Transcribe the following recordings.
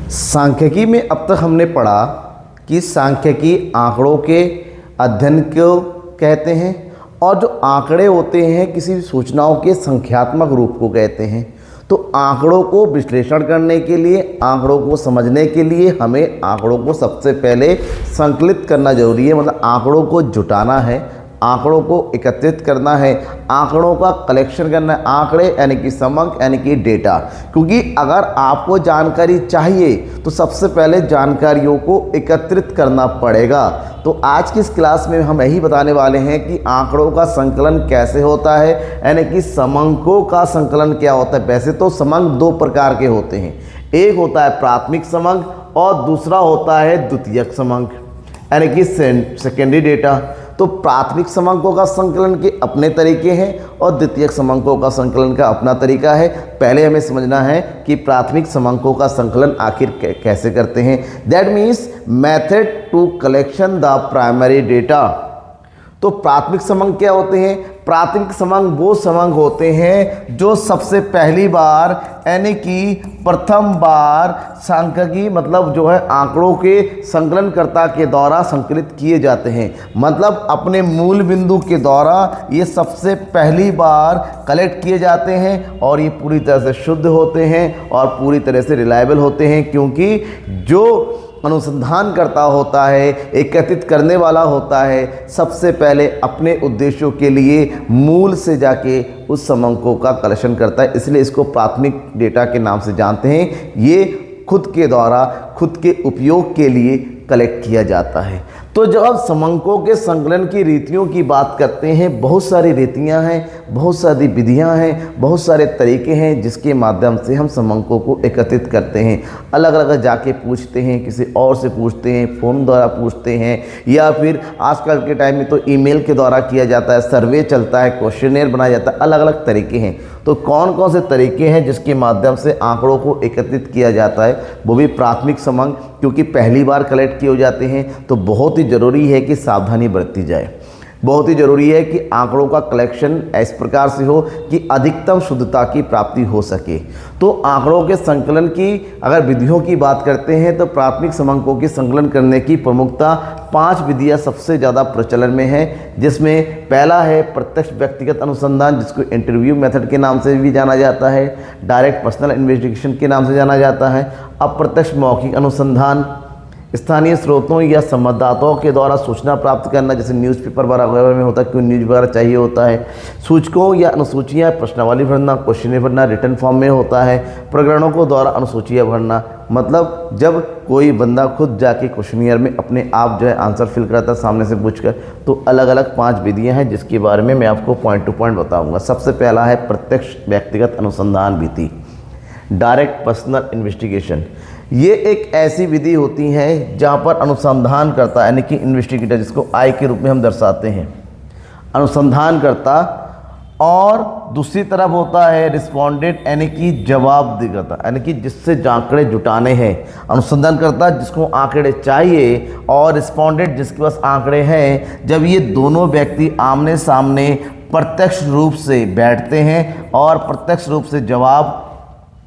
सांख्यिकी में अब तक हमने पढ़ा कि सांख्यिकी आंकड़ों के अध्ययन को कहते हैं और जो आंकड़े होते हैं किसी भी सूचनाओं के संख्यात्मक रूप को कहते हैं। तो आंकड़ों को विश्लेषण करने के लिए, आंकड़ों को समझने के लिए हमें आंकड़ों को सबसे पहले संकलित करना जरूरी है, मतलब आंकड़ों को जुटाना है, आंकड़ों को एकत्रित करना है, आंकड़ों का कलेक्शन करना है। आंकड़े यानी कि समंक यानी कि डेटा, क्योंकि अगर आपको जानकारी चाहिए तो सबसे पहले जानकारियों को एकत्रित करना पड़ेगा। तो आज की इस क्लास में हम यही बताने वाले हैं कि आंकड़ों का संकलन कैसे होता है, यानी कि समंकों का संकलन क्या होता है। वैसे तो समंक दो प्रकार के होते हैं, एक होता है प्राथमिक समंक और दूसरा होता है द्वितीयक समंक यानी कि सेकेंडरी डेटा। तो प्राथमिक समंकों का संकलन के अपने तरीके हैं और द्वितीयक समंकों का संकलन का अपना तरीका है। पहले हमें समझना है कि प्राथमिक समंकों का संकलन आखिर कैसे करते हैं। That means method to collection the primary data. तो प्राथमिक समंक क्या होते हैं? प्राथमिक समंक वो समंक होते हैं जो सबसे पहली बार यानी कि प्रथम बार सांख्यिकी मतलब जो है आंकड़ों के संकलनकर्ता के द्वारा संकलित किए जाते हैं। मतलब अपने मूल बिंदु के द्वारा ये सबसे पहली बार कलेक्ट किए जाते हैं और ये पूरी तरह से शुद्ध होते हैं और पूरी तरह से रिलायबल होते हैं, क्योंकि जो अनुसंधान करता होता है, एकत्रित करने वाला होता है, सबसे पहले अपने उद्देश्यों के लिए मूल से जाके उस समंकों का कलेक्शन करता है। इसलिए इसको प्राथमिक डेटा के नाम से जानते हैं। ये खुद के द्वारा खुद के उपयोग के लिए कलेक्ट किया जाता है। तो जब आप समंकों के संकलन की रीतियों की बात करते हैं, बहुत सारी रीतियां हैं, बहुत सारी विधियां हैं, बहुत सारे तरीके हैं जिसके माध्यम से हम समंकों को एकत्रित करते हैं। अलग अलग जाके पूछते हैं, किसी और से पूछते हैं, फ़ोन द्वारा पूछते हैं, या फिर आजकल के टाइम में तो ईमेल के द्वारा किया जाता है, सर्वे चलता है, क्वेश्चनेयर बनाया जाता है। अलग अलग तरीके हैं। तो कौन कौन से तरीके हैं जिसके माध्यम से आंकड़ों को एकत्रित किया जाता है? वो भी प्राथमिक समंक, क्योंकि पहली बार कलेक्ट किए जाते हैं तो बहुत ही ज़रूरी है कि सावधानी बरती जाए। बहुत ही ज़रूरी है कि आंकड़ों का कलेक्शन इस प्रकार से हो कि अधिकतम शुद्धता की प्राप्ति हो सके। तो आंकड़ों के संकलन की अगर विधियों की बात करते हैं तो प्राथमिक समंकों की संकलन करने की प्रमुखता 5 विधियां सबसे ज़्यादा प्रचलन में है, जिसमें पहला है प्रत्यक्ष व्यक्तिगत अनुसंधान, जिसको इंटरव्यू मेथड के नाम से भी जाना जाता है, डायरेक्ट पर्सनल इन्वेस्टिगेशन के नाम से जाना जाता है, अप्रत्यक्ष मौखिक अनुसंधान, स्थानीय स्रोतों या संवाददाताओं के द्वारा सूचना प्राप्त करना, जैसे न्यूज़पेपर वगैरह में होता है, क्यों न्यूज़ वगैरह चाहिए होता है, सूचकों या अनुसूचियाँ, प्रश्नावली भरना, क्वेश्चन भरना रिटर्न फॉर्म में होता है, प्रकरणों को द्वारा अनुसूचियाँ भरना, मतलब जब कोई बंदा खुद जाके क्वेश्चनियर में अपने आप जो है आंसर फिल करता है सामने से पूछकर। तो अलग अलग 5 विधियाँ हैं जिसके बारे में मैं आपको पॉइंट टू पॉइंट बताऊँगा। सबसे पहला है प्रत्यक्ष व्यक्तिगत अनुसंधान विधि, डायरेक्ट पर्सनल इन्वेस्टिगेशन। ये एक ऐसी विधि होती है जहाँ पर अनुसंधान करता यानी कि इन्वेस्टिगेटर, जिसको आई के रूप में हम दर्शाते हैं, अनुसंधान करता, और दूसरी तरफ होता है रिस्पोंडेंट यानी कि जवाबदेता, यानी कि जिससे आंकड़े जुटाने हैं। अनुसंधान करता जिसको आंकड़े चाहिए और रिस्पोंडेंट जिसके पास आंकड़े हैं। जब ये दोनों व्यक्ति आमने सामने प्रत्यक्ष रूप से बैठते हैं और प्रत्यक्ष रूप से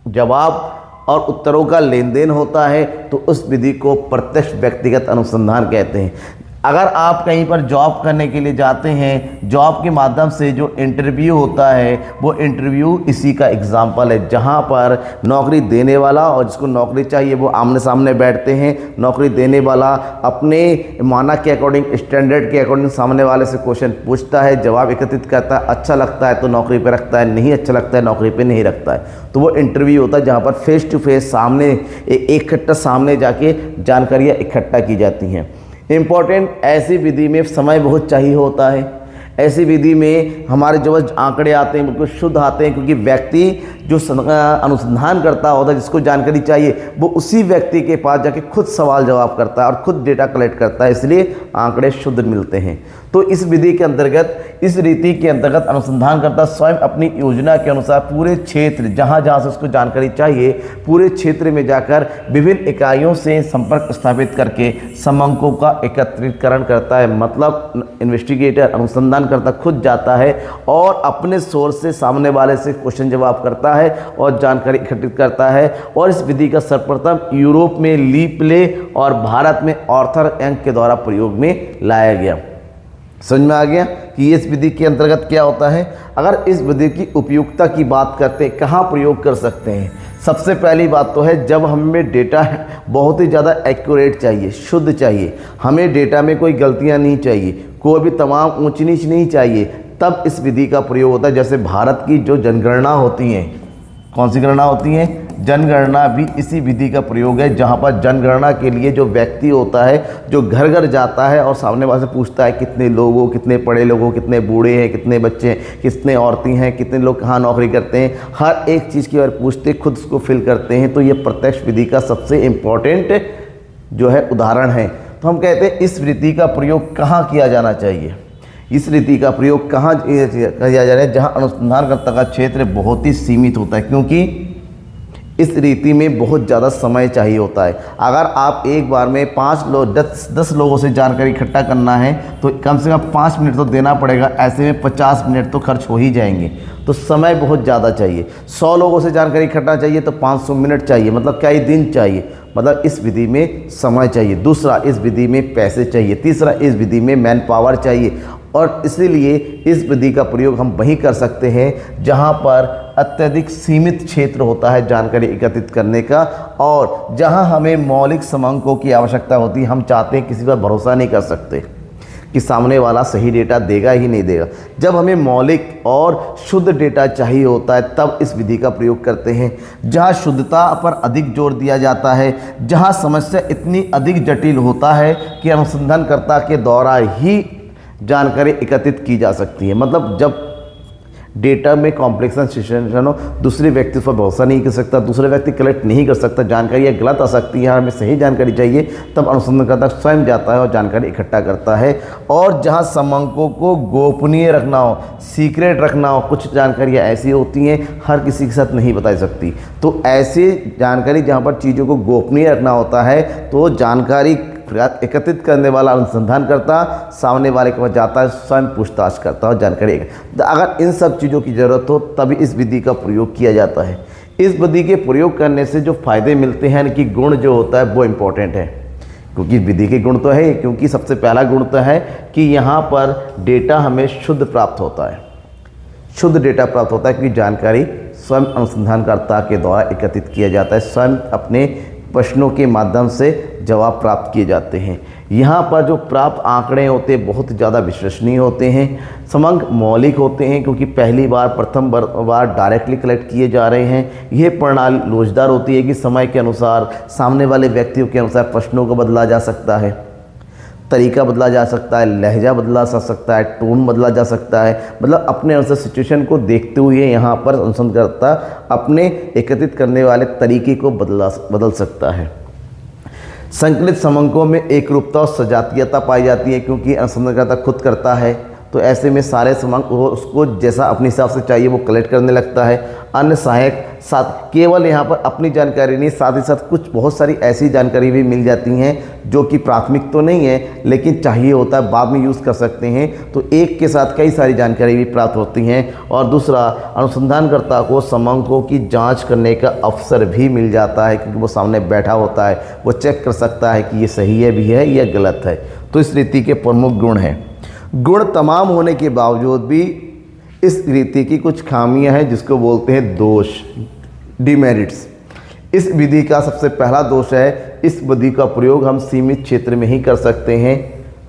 जवाब और उत्तरों का लेन देन होता है, तो उस विधि को प्रत्यक्ष व्यक्तिगत अनुसंधान कहते हैं। अगर आप कहीं पर जॉब करने के लिए जाते हैं, जॉब के माध्यम से जो इंटरव्यू होता है वो इंटरव्यू इसी का एग्जाम्पल है, जहां पर नौकरी देने वाला और जिसको नौकरी चाहिए वो आमने सामने बैठते हैं। नौकरी देने वाला अपने मानक के अकॉर्डिंग, स्टैंडर्ड के अकॉर्डिंग सामने वाले से क्वेश्चन पूछता है, जवाब एकत्रित करता है, अच्छा लगता है तो नौकरी पर रखता है, नहीं अच्छा लगता है नौकरी पर नहीं रखता है। तो वो इंटरव्यू होता है जहाँ पर फेस टू फेस सामने इकट्ठा सामने जाके जानकारियाँ इकट्ठा की जाती हैं। इम्पॉर्टेंट, ऐसी विधि में समय बहुत चाहिए होता है। ऐसी विधि में हमारे जो आंकड़े आते हैं बिल्कुल शुद्ध आते हैं, क्योंकि व्यक्ति जो अनुसंधान करता होता है, जिसको जानकारी चाहिए, वो उसी व्यक्ति के पास जाके खुद सवाल जवाब करता है और खुद डेटा कलेक्ट करता है, इसलिए आंकड़े शुद्ध मिलते हैं। तो इस विधि के अंतर्गत, इस रीति के अंतर्गत अनुसंधान करता स्वयं अपनी योजना के अनुसार पूरे क्षेत्र, जहाँ जहाँ से उसको जानकारी चाहिए, पूरे क्षेत्र में जाकर विभिन्न इकाइयों से संपर्क स्थापित करके समंकों का एकत्रीकरण करता है। मतलब इन्वेस्टिगेटर अनुसंधान अनुसंधानकर्ता खुद जाता है और अपने सोर्स से सामने वाले से क्वेश्चन जवाब करता है और जानकारी एकत्रित करता है। और इस विधि का सर्वप्रथम यूरोप में लीपले और भारत में आर्थर यंग के द्वारा प्रयोग में लाया गया। समझ में आ गया कि इस विधि के अंतर्गत क्या होता है। अगर इस विधि की उपयुक्तता की बात करते हैं, कहाँ प्रयोग कर सकते हैं, सबसे पहली बात तो है जब हमें डेटा बहुत ही ज़्यादा एक्यूरेट चाहिए, शुद्ध चाहिए, हमें डेटा में कोई गलतियाँ नहीं चाहिए, कोई भी तमाम ऊंच नीच नहीं चाहिए, तब इस विधि का प्रयोग होता है। जैसे भारत की जो जनगणना होती हैं, कौन सी गणना होती हैं, जनगणना भी इसी विधि का प्रयोग है, जहाँ पर जनगणना के लिए जो व्यक्ति होता है जो घर घर जाता है और सामने वाले से पूछता है कितने लोग हो, कितने पढ़े लोग हो, कितने बूढ़े हैं, कितने बच्चे हैं, कितने औरतें हैं, कितने लोग कहाँ नौकरी करते हैं, हर एक चीज़ की बारे पूछते खुद उसको फिल करते हैं। तो ये प्रत्यक्ष विधि का सबसे इम्पोर्टेंट जो है उदाहरण है। तो हम कहते हैं इस विधि का प्रयोग कहाँ किया जाना चाहिए, इस रीति का प्रयोग कहाँ किया जा रहा है, जहाँ अनुसंधानकर्ता का क्षेत्र बहुत ही सीमित होता है, क्योंकि इस रीति में बहुत ज़्यादा समय चाहिए होता है। अगर आप एक बार में 10 लोगों से जानकारी इकट्ठा करना है तो कम से कम 5 मिनट तो देना पड़ेगा, ऐसे में 50 मिनट तो खर्च हो ही जाएंगे। तो समय बहुत ज़्यादा चाहिए। 100 लोगों से जानकारी इकट्ठा चाहिए तो 500 मिनट चाहिए, मतलब कई दिन चाहिए, मतलब इस विधि में समय चाहिए। दूसरा, इस विधि में पैसे चाहिए। तीसरा, इस विधि में मैन पावर चाहिए। और इसीलिए इस विधि का प्रयोग हम वहीं कर सकते हैं जहां पर अत्यधिक सीमित क्षेत्र होता है जानकारी एकत्रित करने का, और जहां हमें मौलिक समांकों की आवश्यकता होती है। हम चाहते हैं, किसी पर भरोसा नहीं कर सकते कि सामने वाला सही डेटा देगा ही नहीं देगा। जब हमें मौलिक और शुद्ध डेटा चाहिए होता है तब इस विधि का प्रयोग करते हैं। जहां शुद्धता पर अधिक जोर दिया जाता है, जहां समस्या इतनी अधिक जटिल होता है कि अनुसंधानकर्ता के द्वारा ही जानकारी एकत्रित की जा सकती है। मतलब जब डेटा में कॉम्प्लेक्सन सिचुएशन हो, दूसरे व्यक्ति पर भरोसा नहीं कर सकता, दूसरे व्यक्ति कलेक्ट नहीं कर सकता, जानकारी या गलत आ सकती है, हमें सही जानकारी चाहिए, तब अनुसंधानकर्ता स्वयं जाता है और जानकारी इकट्ठा करता है। और जहां समांकों को गोपनीय रखना हो, सीक्रेट रखना हो, कुछ जानकारियाँ ऐसी होती हैं हर किसी के साथ नहीं बता सकती, तो ऐसी जानकारी जहाँ पर चीज़ों को गोपनीय रखना होता है तो जानकारी एकत्रित करने वाला अनुसंधानकर्ता सामने वाले के पास जाता है, स्वयं पूछताछ करता है जानकारी। अगर इन सब चीज़ों की ज़रूरत हो तभी इस विधि का प्रयोग किया जाता है। इस विधि के प्रयोग करने से जो फ़ायदे मिलते हैं कि गुण जो होता है वो इम्पोर्टेंट है, क्योंकि विधि के गुण तो है, क्योंकि सबसे पहला गुण तो है कि यहाँ पर डेटा हमें शुद्ध प्राप्त होता है, शुद्ध डेटा प्राप्त होता है, क्योंकि जानकारी स्वयं अनुसंधानकर्ता के द्वारा एकत्रित किया जाता है, स्वयं अपने प्रश्नों के माध्यम से जवाब प्राप्त किए जाते हैं। यहाँ पर जो प्राप्त आंकड़े होते हैं बहुत ज़्यादा विश्वसनीय होते हैं, समांक मौलिक होते हैं, क्योंकि पहली बार प्रथम बार डायरेक्टली कलेक्ट किए जा रहे हैं। यह प्रणाली लोचदार होती है कि समय के अनुसार, सामने वाले व्यक्तियों के अनुसार प्रश्नों को बदला जा सकता है, तरीका बदला जा सकता है, लहजा बदला जा सकता है, टोन बदला जा सकता है, मतलब अपने अनुसार सिचुएशन को देखते हुए यहाँ पर अनुसंधानकर्ता अपने एकत्रित करने वाले तरीके को बदल सकता है। संकलित समांकों में एकरूपता और सजातीयता पाई जाती है, क्योंकि अनुसंधानकर्ता खुद करता है, तो ऐसे में सारे समांक उसको जैसा अपने हिसाब से चाहिए वो कलेक्ट करने लगता है। अन्य सहायक साथ केवल यहाँ पर अपनी जानकारी नहीं, साथ ही साथ कुछ बहुत सारी ऐसी जानकारी भी मिल जाती हैं जो कि प्राथमिक तो नहीं है लेकिन चाहिए होता है, बाद में यूज़ कर सकते हैं, तो एक के साथ कई सारी जानकारी भी प्राप्त होती हैं। और दूसरा, अनुसंधानकर्ता को समांकों की जांच करने का अवसर भी मिल जाता है, क्योंकि वो सामने बैठा होता है, वो चेक कर सकता है कि ये सही है भी है या गलत है। तो इस रीति के प्रमुख गुण हैं। गुण तमाम होने के बावजूद भी इस रीति की कुछ खामियां हैं जिसको बोलते हैं दोष, डिमेरिट्स। इस विधि का सबसे पहला दोष है, इस विधि का प्रयोग हम सीमित क्षेत्र में ही कर सकते हैं,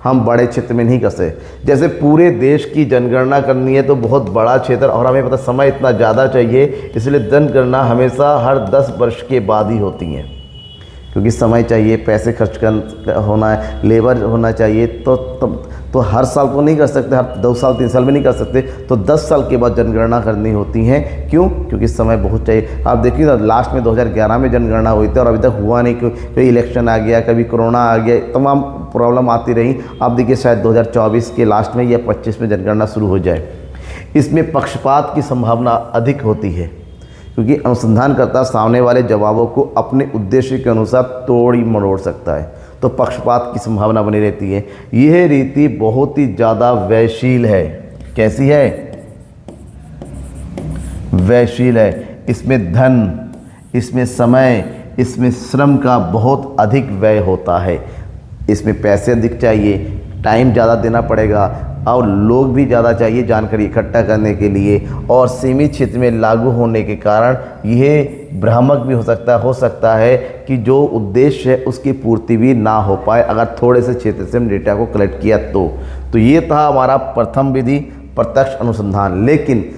हम बड़े क्षेत्र में नहीं कर सकते। जैसे पूरे देश की जनगणना करनी है तो बहुत बड़ा क्षेत्र, और हमें पता समय इतना ज़्यादा चाहिए, इसलिए जनगणना हमेशा हर 10 वर्ष के बाद ही होती हैं, क्योंकि समय चाहिए, पैसे खर्च कर होना है, लेबर होना चाहिए, तो हर साल तो नहीं कर सकते, हर 2 साल 3 साल में नहीं कर सकते, तो 10 साल के बाद जनगणना करनी होती है। क्यों? क्योंकि समय बहुत चाहिए। आप देखिए ना, लास्ट में 2011 में जनगणना हुई थी और अभी तक हुआ नहीं, कोई इलेक्शन आ गया, कभी कोरोना आ गया, तमाम प्रॉब्लम आती रही। आप देखिए शायद 2024 के लास्ट में या 25 में जनगणना शुरू हो जाए। इसमें पक्षपात की संभावना अधिक होती है, क्योंकि अनुसंधानकर्ता सामने वाले जवाबों को अपने उद्देश्य के अनुसार तोड़ मरोड़ सकता है, तो पक्षपात की संभावना बनी रहती है। यह रीति बहुत ही ज़्यादा व्ययशील है, कैसी है? व्ययशील है। इसमें धन, इसमें समय, इसमें श्रम का बहुत अधिक व्यय होता है। इसमें पैसे अधिक चाहिए, टाइम ज़्यादा देना पड़ेगा और लोग भी ज़्यादा चाहिए जानकारी इकट्ठा करने के लिए, और सीमित क्षेत्र में लागू होने के कारण यह भ्रामक भी हो सकता है कि जो उद्देश्य है उसकी पूर्ति भी ना हो पाए अगर थोड़े से क्षेत्र से हम डेटा को कलेक्ट किया तो ये था हमारा प्रथम विधि, प्रत्यक्ष अनुसंधान। लेकिन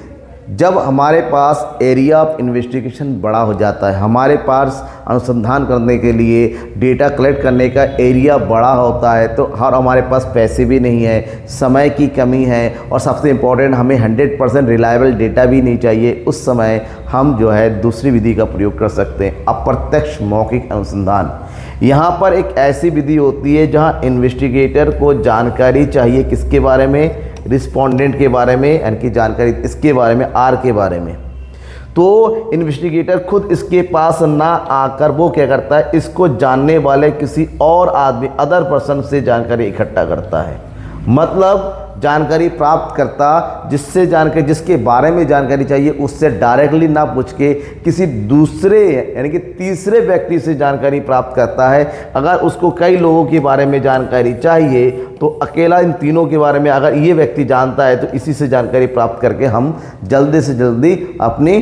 जब हमारे पास एरिया ऑफ इन्वेस्टिगेशन बड़ा हो जाता है, हमारे पास अनुसंधान करने के लिए डेटा कलेक्ट करने का एरिया बड़ा होता है, तो हमारे पास पैसे भी नहीं है, समय की कमी है, और सबसे इम्पोर्टेंट हमें 100% रिलायबल डेटा भी नहीं चाहिए, उस समय हम जो है दूसरी विधि का प्रयोग कर सकते हैं, अप्रत्यक्ष मौखिक अनुसंधान। यहाँ पर एक ऐसी विधि होती है जहाँ इन्वेस्टिगेटर को जानकारी चाहिए किसके बारे में? रिस्पोंडेंट के बारे में, यानी कि जानकारी इसके बारे में, आर के बारे में। तो इन्वेस्टिगेटर खुद इसके पास ना आकर वो क्या करता है, इसको जानने वाले किसी और आदमी, अदर पर्सन से जानकारी इकट्ठा करता है। मतलब जानकारी प्राप्त करता, जिसके बारे में जानकारी चाहिए उससे डायरेक्टली ना पूछ के किसी दूसरे यानी कि तीसरे व्यक्ति से जानकारी प्राप्त करता है। अगर उसको कई लोगों के बारे में जानकारी चाहिए तो अकेला इन तीनों के बारे में अगर ये व्यक्ति जानता है तो इसी से जानकारी प्राप्त करके हम जल्दी से जल्दी अपने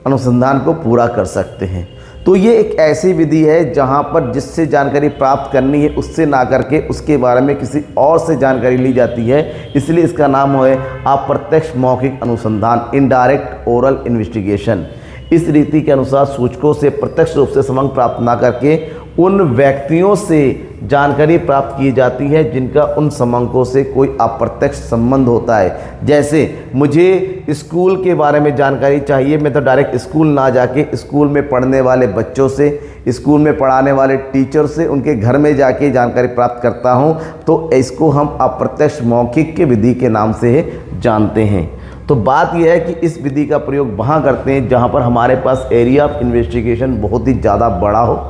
अनुसंधान को पूरा कर सकते हैं। तो ये एक ऐसी विधि है जहाँ पर जिससे जानकारी प्राप्त करनी है उससे ना करके उसके बारे में किसी और से जानकारी ली जाती है, इसलिए इसका नाम है अप्रत्यक्ष मौखिक अनुसंधान, इनडायरेक्ट ओरल इन्वेस्टिगेशन। इस रीति के अनुसार सूचकों से प्रत्यक्ष रूप से समंग प्राप्त ना करके उन व्यक्तियों से जानकारी प्राप्त की जाती है जिनका उन समंकों से कोई अप्रत्यक्ष संबंध होता है। जैसे मुझे स्कूल के बारे में जानकारी चाहिए, मैं तो डायरेक्ट स्कूल ना जाके स्कूल में पढ़ने वाले बच्चों से, स्कूल में पढ़ाने वाले टीचर से, उनके घर में जाके जानकारी प्राप्त करता हूँ, तो इसको हम अप्रत्यक्ष मौखिक के विधि के नाम से जानते हैं। तो बात यह है कि इस विधि का प्रयोग वहाँ करते हैं जहाँ पर हमारे पास एरिया ऑफ इन्वेस्टिगेशन बहुत ही ज़्यादा बड़ा हो।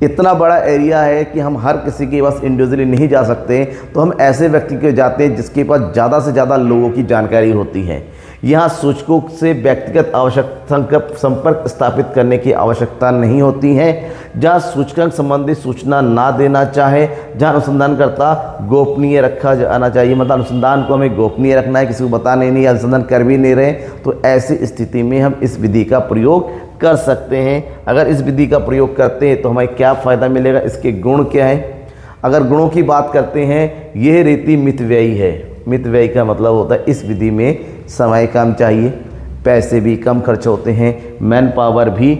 इतना बड़ा एरिया है कि हम हर किसी के पास इंडिविजुअली नहीं जा सकते, तो हम ऐसे व्यक्ति के जाते हैं जिसके पास ज़्यादा से ज़्यादा लोगों की जानकारी होती है। यहाँ सूचकों से व्यक्तिगत संपर्क स्थापित करने की आवश्यकता नहीं होती है, जहाँ सूचकांक संबंधी सूचना ना देना चाहे, जहाँ अनुसंधानकर्ता गोपनीय रखा जाना चाहिए, मतलब अनुसंधान को हमें गोपनीय रखना है, किसी को बताने नहीं, अनुसंधान कर भी नहीं रहे, तो ऐसी स्थिति में हम इस विधि का प्रयोग कर सकते हैं। अगर इस विधि का प्रयोग करते हैं तो हमें क्या फ़ायदा मिलेगा, इसके गुण क्या है? अगर गुणों की बात करते हैं, यह रीति मितव्ययी है। मितव्ययी का मतलब होता है इस विधि में समय कम चाहिए, पैसे भी कम खर्च होते हैं, मैन पावर भी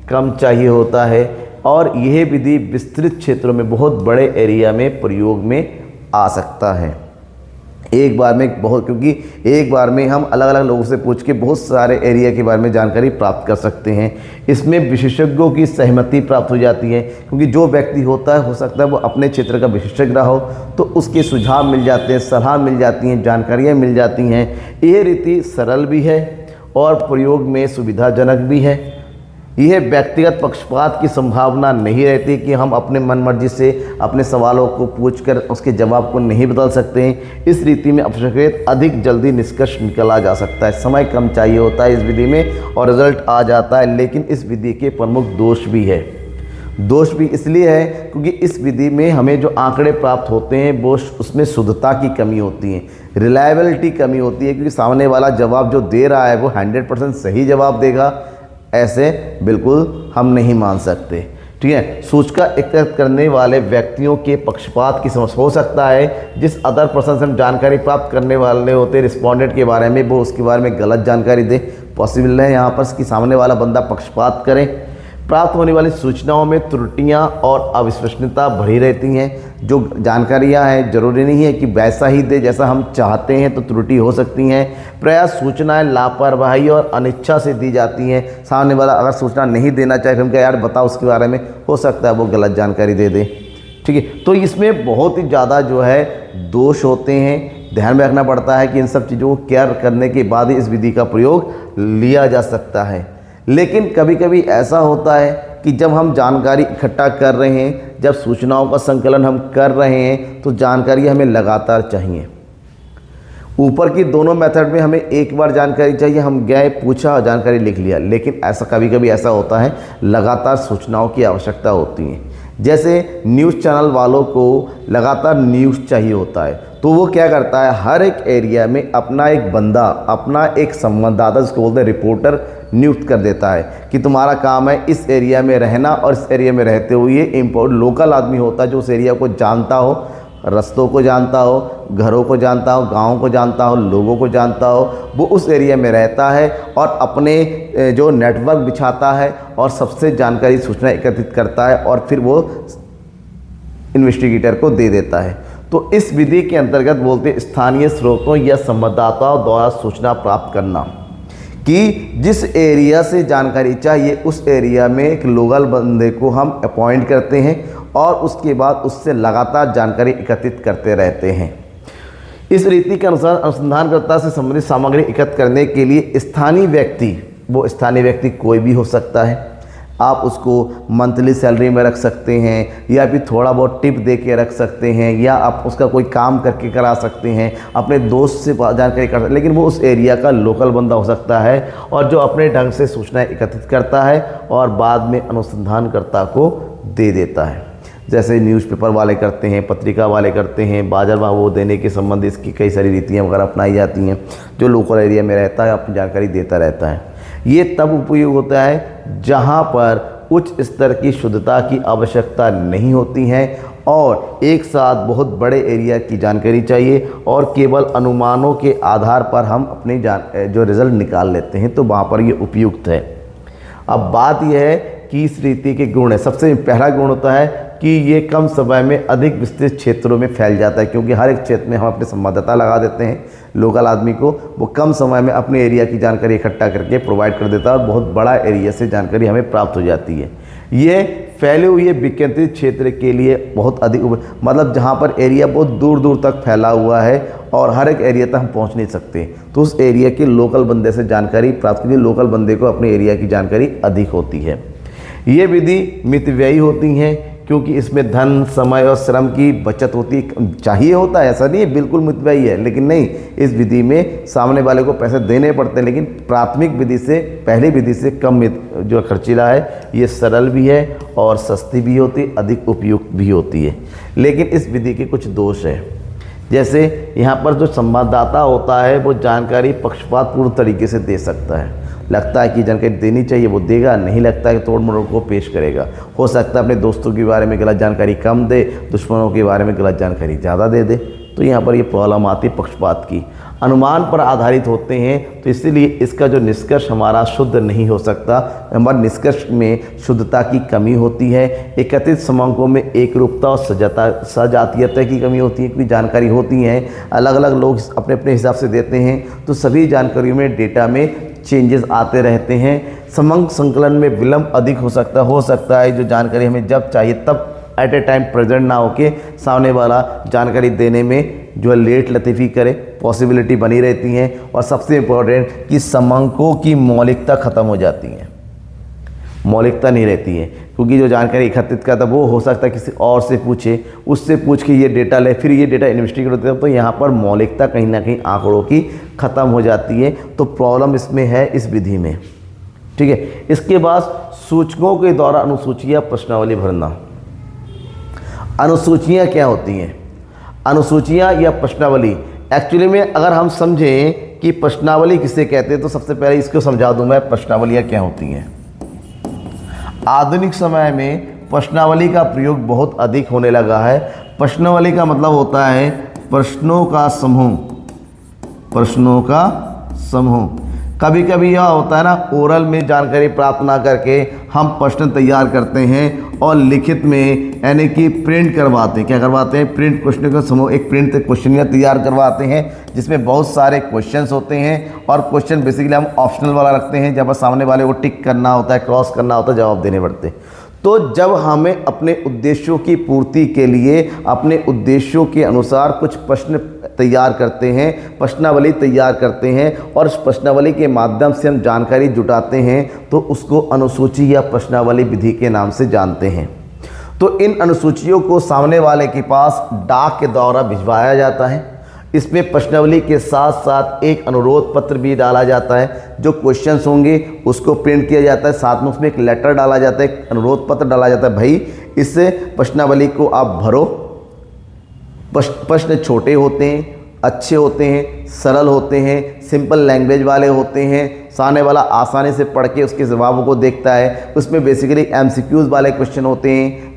कम चाहिए होता है, और यह विधि विस्तृत क्षेत्रों में बहुत बड़े एरिया में प्रयोग में आ सकता है। एक बार में क्योंकि एक बार में हम अलग अलग लोगों से पूछ के बहुत सारे एरिया के बारे में जानकारी प्राप्त कर सकते हैं। इसमें विशेषज्ञों की सहमति प्राप्त हो जाती है, क्योंकि जो व्यक्ति होता है, हो सकता है वो अपने क्षेत्र का विशेषज्ञ रहा हो, तो उसके सुझाव मिल जाते हैं, सलाह मिल जाती हैं, जानकारियाँ मिल जाती हैं। यह रीति सरल भी है और प्रयोग में सुविधाजनक भी है। यह व्यक्तिगत पक्षपात की संभावना नहीं रहती कि हम अपने मनमर्जी से अपने सवालों को पूछकर उसके जवाब को नहीं बदल सकते हैं। इस रीति में अपेक्षाकृत अधिक जल्दी निष्कर्ष निकाला जा सकता है। समय कम चाहिए होता है इस विधि में और रिजल्ट आ जाता है। लेकिन इस विधि के प्रमुख दोष भी है। दोष भी इसलिए है क्योंकि इस विधि में हमें जो आंकड़े प्राप्त होते हैं वो उसमें शुद्धता की कमी होती है, रिलायबिलिटी कमी होती है, क्योंकि सामने वाला जवाब जो दे रहा है वो 100% सही जवाब देगा, ऐसे बिल्कुल हम नहीं मान सकते। ठीक है, सूचना एकत्र करने वाले व्यक्तियों के पक्षपात की समस्या हो सकता है। जिस अदर पर्सन से हम जानकारी प्राप्त करने वाले होते हैं रिस्पोंडेंट के बारे में, वो उसके बारे में गलत जानकारी दे। पॉसिबल है यहाँ पर कि सामने वाला बंदा पक्षपात करे। प्राप्त होने वाली सूचनाओं में त्रुटियां और अविश्वसनीयता भरी रहती हैं। जो जानकारियां हैं जरूरी नहीं है कि वैसा ही दे जैसा हम चाहते हैं, तो त्रुटि हो सकती हैं। प्रायः सूचनाएं लापरवाही और अनिच्छा से दी जाती हैं। सामने वाला अगर सूचना नहीं देना चाहे, हम क्या यार बताओ उसके बारे में, हो सकता है वो गलत जानकारी दे दे। ठीक है, तो इसमें बहुत ही ज़्यादा जो है दोष होते हैं। ध्यान में रखना पड़ता है कि इन सब चीज़ों को केयर करने के बाद ही इस विधि का प्रयोग लिया जा सकता है। लेकिन कभी कभी ऐसा होता है कि जब हम जानकारी इकट्ठा कर रहे हैं, जब सूचनाओं का संकलन हम कर रहे हैं, तो जानकारी हमें लगातार चाहिए। ऊपर की दोनों मेथड में हमें एक बार जानकारी चाहिए, हम गए पूछा और जानकारी लिख लिया, लेकिन ऐसा कभी कभी ऐसा होता है लगातार सूचनाओं की आवश्यकता होती है। जैसे न्यूज़ चैनल वालों को लगातार न्यूज़ चाहिए होता है, तो वो क्या करता है, हर एक एरिया में अपना एक बंदा, अपना एक संवाददाता, जिसको बोलते हैं रिपोर्टर, नियुक्त कर देता है कि तुम्हारा काम है इस एरिया में रहना, और इस एरिया में रहते हुए इम्पोर्ट लोकल आदमी होता है जो उस एरिया को जानता हो, रास्तों को जानता हो, घरों को जानता हो, गाँव को जानता हो, लोगों को जानता हो, वो उस एरिया में रहता है और अपने जो नेटवर्क बिछाता है और सबसे जानकारी सूचना एकत्रित करता है और फिर वो इन्वेस्टिगेटर को दे देता है। तो इस विधि के अंतर्गत बोलते हैं स्थानीय स्रोतों या संवाददाताओं द्वारा सूचना प्राप्त करना, कि जिस एरिया से जानकारी चाहिए उस एरिया में एक लोकल बंदे को हम अपॉइंट करते हैं और उसके बाद उससे लगातार जानकारी एकत्रित करते रहते हैं। इस रीति के अनुसार अनुसंधानकर्ता से संबंधित सामग्री एकत्र करने के लिए स्थानीय व्यक्ति, वो स्थानीय व्यक्ति कोई भी हो सकता है, आप उसको मंथली सैलरी में रख सकते हैं या फिर थोड़ा बहुत टिप दे के रख सकते हैं, या आप उसका कोई काम करके करा सकते हैं, अपने दोस्त से जानकारी कर सकते हैं, लेकिन वो उस एरिया का लोकल बंदा हो सकता है और जो अपने ढंग से सूचना एकत्रित करता है और बाद में अनुसंधानकर्ता को दे देता है। जैसे न्यूज़पेपर वाले करते हैं, पत्रिका वाले करते हैं, बाजार भाव वो देने के संबंध इसकी कई सारी रीतियाँ वगैरह अपनाई जाती हैं। जो लोकल एरिया में रहता है अपनी जानकारी देता रहता है। ये तब उपयोग होता है जहाँ पर उच्च स्तर की शुद्धता की आवश्यकता नहीं होती है और एक साथ बहुत बड़े एरिया की जानकारी चाहिए और केवल अनुमानों के आधार पर हम अपनी जो रिज़ल्ट निकाल लेते हैं, तो वहाँ पर ये उपयुक्त है। अब बात यह है कि इस रीति के गुण है। सबसे पहला गुण होता है कि ये कम समय में अधिक विस्तृत क्षेत्रों में फैल जाता है, क्योंकि हर एक क्षेत्र में हम अपने संवाददाता लगा देते हैं, लोकल आदमी को, वो कम समय में अपने एरिया की जानकारी इकट्ठा करके प्रोवाइड कर देता है और बहुत बड़ा एरिया से जानकारी हमें प्राप्त हो जाती है। ये फैले हुए विकेंद्रित क्षेत्र के लिए बहुत अधिक, मतलब जहाँ पर एरिया बहुत दूर दूर तक फैला हुआ है और हर एक एरिया तक हम पहुँच नहीं सकते, तो उस एरिया के लोकल बंदे से जानकारी प्राप्त कीजिए। लोकल बंदे को अपने एरिया की जानकारी अधिक होती है। ये विधि मितव्ययी होती हैं क्योंकि इसमें धन, समय और श्रम की बचत होती चाहिए होता है, ऐसा नहीं है बिल्कुल मितव्ययी है, लेकिन नहीं, इस विधि में सामने वाले को पैसे देने पड़ते हैं, लेकिन प्राथमिक विधि से, पहली विधि से कम जो खर्चीला है, ये सरल भी है और सस्ती भी होती, अधिक उपयुक्त भी होती है। लेकिन इस विधि के कुछ दोष है, जैसे यहाँ पर जो संवाददाता होता है वो जानकारी पक्षपातपूर्ण तरीके से दे सकता है। लगता है कि जानकारी देनी चाहिए वो देगा, नहीं लगता है कि तोड़ मरोड़ को पेश करेगा। हो सकता है अपने दोस्तों के बारे में गलत जानकारी कम दे, दुश्मनों के बारे में गलत जानकारी ज़्यादा दे दे, तो यहाँ पर ये प्रॉब्लम आती है पक्षपात की। अनुमान पर आधारित होते हैं, तो इसीलिए इसका जो निष्कर्ष हमारा शुद्ध नहीं हो सकता। हमारे निष्कर्ष में शुद्धता की कमी होती है, एकत्रित समांकों में एकरूपता और सजातीयता की कमी होती है, क्योंकि जानकारी होती है अलग अलग लोग अपने अपने हिसाब से देते हैं, तो सभी जानकारियों में डेटा में चेंजेस आते रहते हैं। समंक संकलन में विलंब अधिक हो सकता है जो जानकारी हमें जब चाहिए तब एट ए टाइम प्रेजेंट ना होके सामने वाला जानकारी देने में जो लेट लतीफ़ी करे, पॉसिबिलिटी बनी रहती है। और सबसे इम्पोर्टेंट कि समंकों की मौलिकता ख़त्म हो जाती है, मौलिकता नहीं रहती है, क्योंकि जो जानकारी एकत्रित करता है वो हो सकता है किसी और से पूछे, उससे पूछ के ये डेटा ले, फिर ये डेटा इन्वेस्टिगेट होता है, तो यहाँ पर मौलिकता कहीं ना कहीं आंकड़ों की ख़त्म हो जाती है। तो प्रॉब्लम इसमें है इस विधि में, ठीक है। इसके बाद सूचकों के द्वारा अनुसूचियाँ प्रश्नावली भरना। अनुसूचियाँ क्या होती हैं? अनुसूचियाँ या प्रश्नावली एक्चुअली में अगर हम समझें कि प्रश्नावली किसे कहते हैं, तो सबसे पहले इसको समझा दूँ मैं, प्रश्नावलियाँ क्या होती हैं। आधुनिक समय में प्रश्नावली का प्रयोग बहुत अधिक होने लगा है। प्रश्नावली का मतलब होता है प्रश्नों का समूह, प्रश्नों का समूह। कभी कभी यह होता है ना, ओरल में जानकारी प्राप्त ना करके हम प्रश्न तैयार करते हैं और लिखित में यानी कि प्रिंट करवाते हैं। क्या करवाते हैं? प्रिंट क्वेश्चन का समूह, एक प्रिंट क्वेश्चन तैयार करवाते हैं जिसमें बहुत सारे क्वेश्चंस होते हैं और क्वेश्चन बेसिकली हम ऑप्शनल वाला रखते हैं, जब सामने वाले को टिक करना होता है, क्रॉस करना होता है, जवाब देने पड़ते हैं। तो जब हमें अपने उद्देश्यों की पूर्ति के लिए अपने उद्देश्यों के अनुसार कुछ प्रश्न तैयार करते हैं, प्रश्नावली तैयार करते हैं और उस प्रश्नावली के माध्यम से हम जानकारी जुटाते हैं, तो उसको अनुसूची या प्रश्नावली विधि के नाम से जानते हैं। तो इन अनुसूचियों को सामने वाले के पास डाक के द्वारा भिजवाया जाता है। इसमें प्रश्नावली के साथ साथ एक अनुरोध पत्र भी डाला जाता है। जो क्वेश्चंस होंगे उसको प्रिंट किया जाता है, साथ में उसमें एक लेटर डाला जाता है, एक अनुरोध पत्र डाला जाता है, भाई इस प्रश्नावली को आप भरो। प्रश्न छोटे होते हैं, अच्छे होते हैं, सरल होते हैं, सिंपल लैंग्वेज वाले होते हैं, सामने वाला आसानी से पढ़ के उसके जवाबों को देखता है। उसमें बेसिकली एमसीक्यूज वाले क्वेश्चन होते हैं,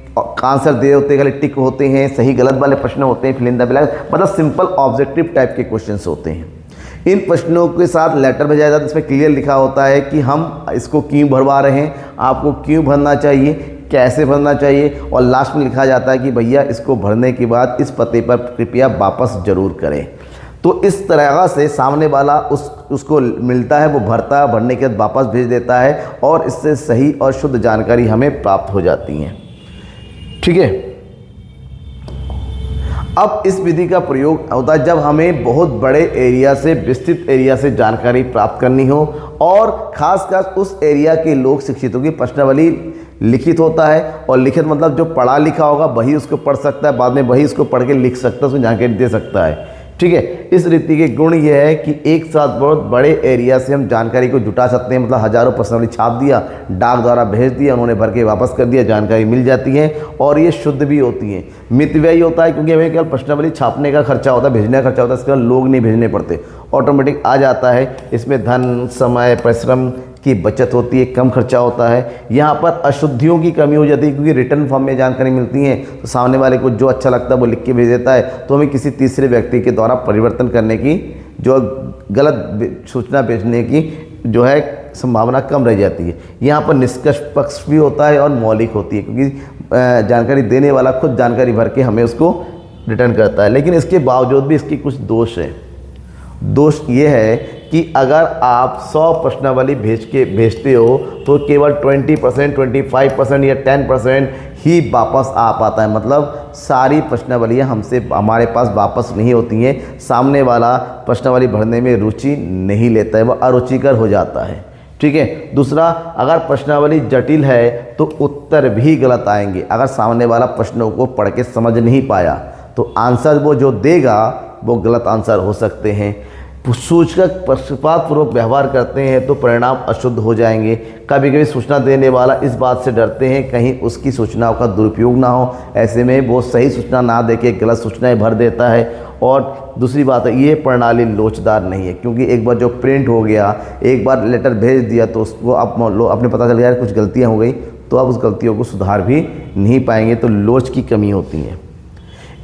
आंसर दे होते हैं, खाली टिक होते हैं, सही गलत वाले प्रश्न होते हैं, फिल इन द ब्लैंक्स, मतलब सिंपल ऑब्जेक्टिव टाइप के क्वेश्चंस होते हैं। इन प्रश्नों के साथ लेटर भेजा जाता है, इसमें क्लियर लिखा होता है कि हम इसको क्यों भरवा रहे हैं, आपको क्यों भरना चाहिए, कैसे भरना चाहिए, और लास्ट में लिखा जाता है कि भैया इसको भरने के बाद इस पते पर कृपया वापस ज़रूर करें। तो इस तरह से सामने वाला उसको मिलता है, वो भरता है, भरने के बाद वापस भेज देता है और इससे सही और शुद्ध जानकारी हमें प्राप्त हो जाती है। ठीक है। अब इस विधि का प्रयोग होता है जब हमें बहुत बड़े एरिया से, विस्तृत एरिया से जानकारी प्राप्त करनी हो और खासकर उस एरिया के लोग शिक्षितों की प्रश्नावली लिखित होता है। और लिखित मतलब जो पढ़ा लिखा होगा वही उसको पढ़ सकता है, बाद में वही उसको पढ़ के लिख सकता है, उसको जानकारी दे सकता है। ठीक है। इस रीति के गुण ये है कि एक साथ बहुत बड़े एरिया से हम जानकारी को जुटा सकते हैं, मतलब हज़ारों प्रश्नावली छाप दिया, डाक द्वारा भेज दिया, उन्होंने भर के वापस कर दिया, जानकारी मिल जाती है और ये शुद्ध भी होती है। मितव्ययी होता है क्योंकि हमें केवल प्रश्नावली छापने का खर्चा होता है, भेजने का खर्चा होता है, इसके बाद लोग नहीं भेजने पड़ते, ऑटोमेटिक आ जाता है। इसमें धन, समय, परिश्रम की बचत होती है, कम खर्चा होता है। यहाँ पर अशुद्धियों की कमी हो जाती है क्योंकि रिटर्न फॉर्म में जानकारी मिलती है, तो सामने वाले को जो अच्छा लगता है वो लिख के भेज देता है, तो हमें किसी तीसरे व्यक्ति के द्वारा परिवर्तन करने की, जो गलत सूचना भेजने की जो है संभावना कम रह जाती है। यहाँ पर निष्पक्ष भी होता है और मौलिक होती है क्योंकि जानकारी देने वाला खुद जानकारी भर के हमें उसको रिटर्न करता है। लेकिन इसके बावजूद भी इसकी कुछ दोष है। दोष ये है कि अगर आप 100 प्रश्नावली भेजते हो तो केवल 20%, 25% या 10% ही वापस आ पाता है, मतलब सारी प्रश्नावलियाँ हमारे पास वापस नहीं होती हैं। सामने वाला प्रश्नावली भरने में रुचि नहीं लेता है, वह अरुचिकर हो जाता है। ठीक है। दूसरा, अगर प्रश्नावली जटिल है तो उत्तर भी गलत आएंगे। अगर सामने वाला प्रश्नों को पढ़ के समझ नहीं पाया तो आंसर वो जो देगा वो गलत आंसर हो सकते हैं। सूचक पक्षपातपूर्वक व्यवहार करते हैं तो परिणाम अशुद्ध हो जाएंगे। कभी कभी सूचना देने वाला इस बात से डरते हैं कहीं उसकी सूचनाओं का दुरुपयोग ना हो, ऐसे में वो सही सूचना ना देके गलत सूचनाएं भर देता है। और दूसरी बात है, ये प्रणाली लोचदार नहीं है क्योंकि एक बार जो प्रिंट हो गया, एक बार लेटर भेज दिया तो उसको अपने पता चल गया कुछ गलतियाँ हो गई तो आप उस गलतियों को सुधार भी नहीं पाएंगे, तो लोच की कमी होती है।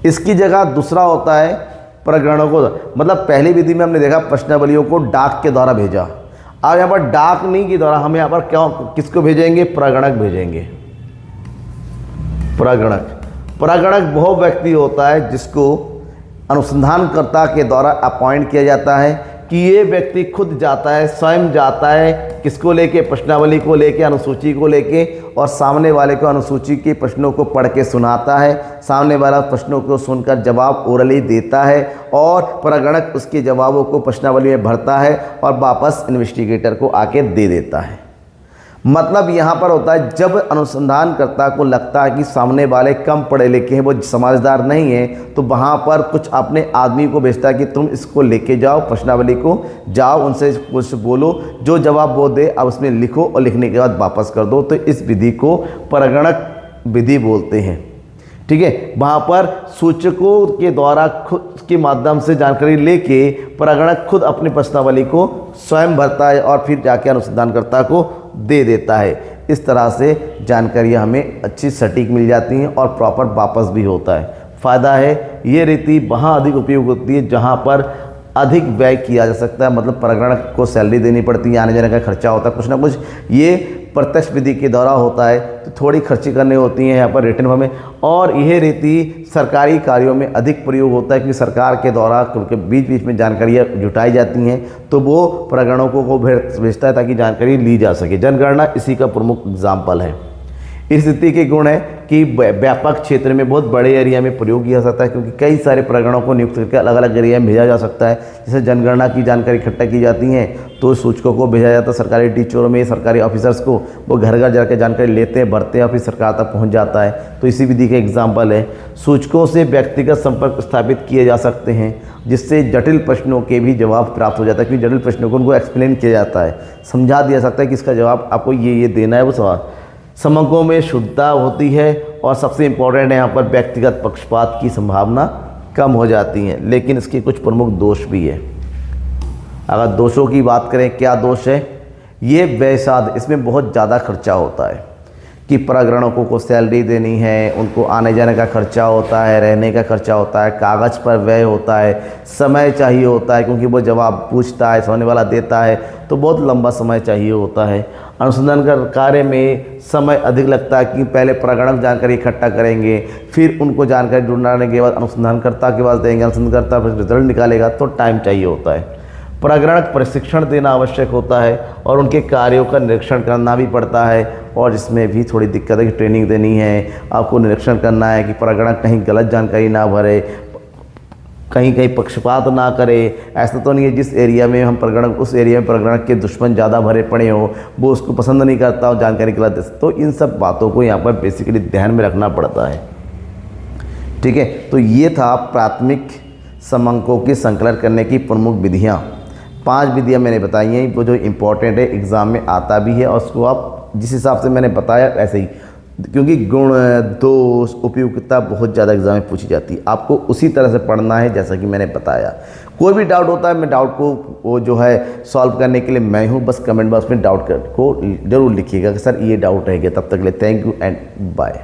इसकी जगह दूसरा होता है प्रगणकों को, मतलब पहली विधि में हमने देखा प्रश्नावलियों को डाक के द्वारा भेजा। अब यहाँ पर डाक नहीं के द्वारा हम यहाँ पर किसको भेजेंगे, प्रगणक भेजेंगे। प्रगणक वह व्यक्ति होता है जिसको अनुसंधानकर्ता के द्वारा अपॉइंट किया जाता है कि ये व्यक्ति खुद जाता है, स्वयं जाता है, किसको लेके, प्रश्नावली को लेके, अनुसूची को लेके, और सामने वाले को अनुसूची के प्रश्नों को पढ़ के सुनाता है। सामने वाला प्रश्नों को सुनकर जवाब ओरली देता है और प्रगणक उसके जवाबों को प्रश्नावली में भरता है और वापस इन्वेस्टिगेटर को आके दे देता है। मतलब यहाँ पर होता है जब अनुसंधानकर्ता को लगता है कि सामने वाले कम पढ़े लिखे हैं, वो समझदार नहीं है, तो वहाँ पर कुछ अपने आदमी को भेजता है कि तुम इसको लेके जाओ, प्रश्नावली को जाओ, उनसे कुछ बोलो, जो जवाब वो दे अब उसमें लिखो और लिखने के बाद वापस कर दो। तो इस विधि को प्रगणक विधि बोलते हैं। ठीक है। वहाँ पर सूचकों के द्वारा खुद के माध्यम से जानकारी लेके प्रगणक खुद अपनी प्रश्नावली को स्वयं भरता है और फिर जाके अनुसंधानकर्ता को दे देता है। इस तरह से जानकारियाँ हमें अच्छी सटीक मिल जाती हैं और प्रॉपर वापस भी होता है। फ़ायदा है ये रीति वहाँ अधिक उपयोग होती है जहाँ पर अधिक व्यय किया जा सकता है, मतलब प्रगणक को सैलरी देनी पड़ती है, आने जाने का खर्चा होता है, कुछ ना कुछ। ये प्रत्यक्ष विधि के द्वारा होता है तो थोड़ी खर्ची करनी होती हैं यहाँ पर रिटर्न फॉर्म में। और यह रीति सरकारी कार्यों में अधिक प्रयोग होता है क्योंकि सरकार के द्वारा क्योंकि बीच बीच में जानकारियाँ जुटाई जाती हैं तो वो प्रगणकों को भेजता है ताकि जानकारी ली जा सके। जनगणना इसी का प्रमुख एग्जाम्पल है। इस रीति के गुण है कि व्यापक क्षेत्र में बहुत बड़े एरिया में प्रयोग किया जा सकता है, क्योंकि कई सारे प्रगणों को नियुक्त करके अलग अलग एरिया में भेजा जा सकता है। जैसे जनगणना की जानकारी इकट्ठा की जाती है तो सूचकों को भेजा जाता है सरकारी टीचरों में, सरकारी ऑफिसर्स को, वो घर घर जाकर जानकारी लेते हैं, भरते हैं और फिर सरकार तक पहुंच जाता है। तो इसी विधि का एग्जाम्पल है। सूचकों से व्यक्तिगत संपर्क स्थापित किए जा सकते हैं, जिससे जटिल प्रश्नों के भी जवाब प्राप्त हो जाता है, क्योंकि जटिल प्रश्नों को उनको एक्सप्लेन किया जाता है, समझा दिया सकता है कि इसका जवाब आपको ये देना है वो सवाल। समकों में शुद्धता होती है और सबसे इम्पोर्टेंट है यहाँ पर व्यक्तिगत पक्षपात की संभावना कम हो जाती है। लेकिन इसके कुछ प्रमुख दोष भी है। अगर दोषों की बात करें, क्या दोष है? ये व्ययसाध, इसमें बहुत ज़्यादा खर्चा होता है कि प्रगणकों को सैलरी देनी है, उनको आने जाने का खर्चा होता है, रहने का खर्चा होता है, कागज़ पर व्यय होता है, समय चाहिए होता है, क्योंकि वो जवाब पूछता है, सामने वाला देता है तो बहुत लंबा समय चाहिए होता है। अनुसंधान का कार्य में समय अधिक लगता है कि पहले प्रगणक जानकारी इकट्ठा करेंगे, फिर उनको जानकारी ढूंढने के बाद अनुसंधानकर्ता के पास देंगे, अनुसंधानकर्ता फिर रिजल्ट निकालेगा, तो टाइम चाहिए होता है। प्रगणक प्रशिक्षण देना आवश्यक होता है और उनके कार्यों का निरीक्षण करना भी पड़ता है, और इसमें भी थोड़ी दिक्कत है कि ट्रेनिंग देनी है, आपको निरीक्षण करना है कि प्रगणक कहीं गलत जानकारी ना भरे, कहीं कहीं पक्षपात ना करे। ऐसा तो नहीं है जिस एरिया में हम प्रगणक, उस एरिया में प्रगणक के दुश्मन ज़्यादा भरे पड़े हो, वो उसको पसंद नहीं करता हो, जानकारी गलत दे। तो इन सब बातों को यहाँ पर बेसिकली ध्यान में रखना पड़ता है। ठीक है, तो ये था प्राथमिक समंकों की संकलन करने की प्रमुख विधियाँ। 5 विधियाँ मैंने बताई हैं, वो जो इम्पोर्टेंट है, एग्ज़ाम में आता भी है, और उसको आप जिस हिसाब से मैंने बताया ऐसे ही, क्योंकि गुण, दोष, उपयुक्तता बहुत ज़्यादा एग्जाम में पूछी जाती है, आपको उसी तरह से पढ़ना है जैसा कि मैंने बताया। कोई भी डाउट होता है, मैं डाउट को वो जो है सॉल्व करने के लिए मैं हूँ, बस कमेंट बॉक्स में डाउट को जरूर लिखिएगा कि सर ये डाउट है क्या। तब तक के लिए थैंक यू एंड बाय।